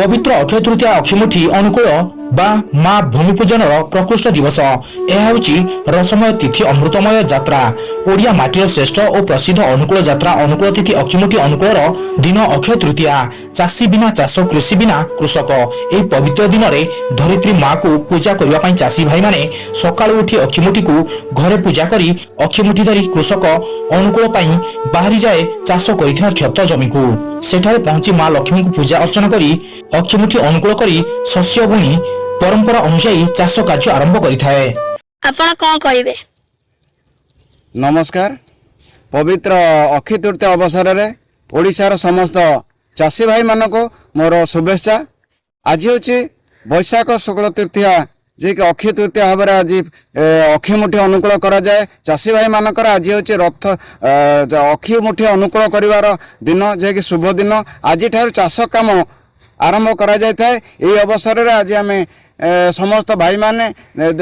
पवित्र अक्षय तृतीया अक्षिमुठी अनुकूल बा माँ भूमि पूजन प्रकृष्ट दिवस। यह होची रसमय तिथि अमृतमय यात्रा। ओडिया माटीर श्रेष्ठ और प्रसिद्ध अनुकूल यात्रा अनुकूल तिथि अक्षिमुठी अनुकूल दिन अक्षय तृतीया। चाषी बिना चाष, कृषि बिना कृषक। एही पवित्र दिन रे धरित्री माँ को पूजा करबा पई चाषी भाई माने सकाळु उठी अक्षिमुठी को घरे पूजा करी अक्षिमुठी धरी कृषक अनुकूल पई बाहरी जाए चाष करिथिबा क्षत जमी को सेठारे पहुंची माँ लक्ष्मी को पूजा अर्चना करी अक्षिमुठी अनुकूल करी शस्य बुणी परंपरा अनुसार चाष कार्य आरंभ करिथाए। आपण कोन कहिबे? नमस्कार। पवित्र अक्षय तृतीया अवसर में ओडिशार समस्त चाषी भाई मानक मोर शुभेच्छा। आज हूँ बैशाख शुक्ल तृतीया जे कि अक्षय तृतीया भाव में आज अक्षिमुठी अनुकूल करा जाए। चाषी भाई मानकर आज हूँ रथ अक्षिमुठी अनुकूल कर दिन जे कि शुभ दिन। आज चाष काम आरंभ करा जाए। यही अवसर में आज आम समस्त भाई माने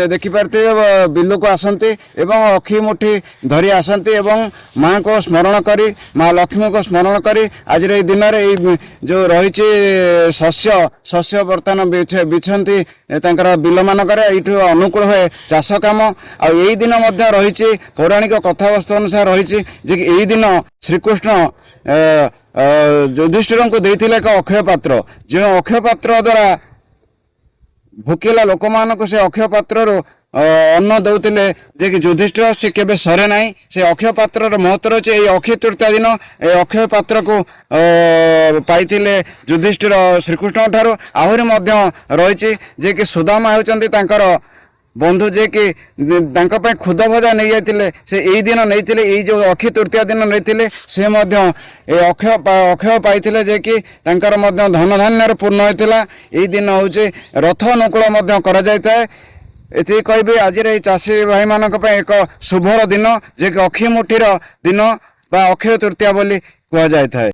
देखिपारे बिल को आसती एवं अक्षिमुठी धरी आसती एवं माँ को स्मरण करी माँ लक्ष्मी को स्मरण करी आज दिन में जो रही शस्य बर्तमान बिछती बिल मानक अनुकूल हुए चाष कम। आई दिन रही पौराणिक कथावस्तु अनुसार रही जे कि यही दिन श्रीकृष्ण युधिष्ठिर को देते एक अक्षय पात्र जो अक्षय पात्र द्वारा भूकिला लोक मान से अक्षय पात्र अन्न दौले जे कि युधिष्ठिर से केबे सरे नहीं से अक्षय पात्र महत्व अच्छे। ये अक्षय तृतीया दिन अक्षय पात्र को पाइथिले युधिष्ठिर श्रीकृष्ण ठारू। आहरी रही जे कि सुदामा होचंती तांकर बंधु जे कि खुद भजा नहीं जाते से यही दिन नहीं यही जो अक्षय तृतीया दिन नहीं से अक्षय पाई जे कि धन धान्य पूर्ण होता। यही दिन हूँ रथ अनुकूल करा जाए। ये कहि आज चाषी भाई मानक एक शुभर दिन जे कि अक्षिमुठीर दिन बा अक्षय तृतीया बोली कह जाए।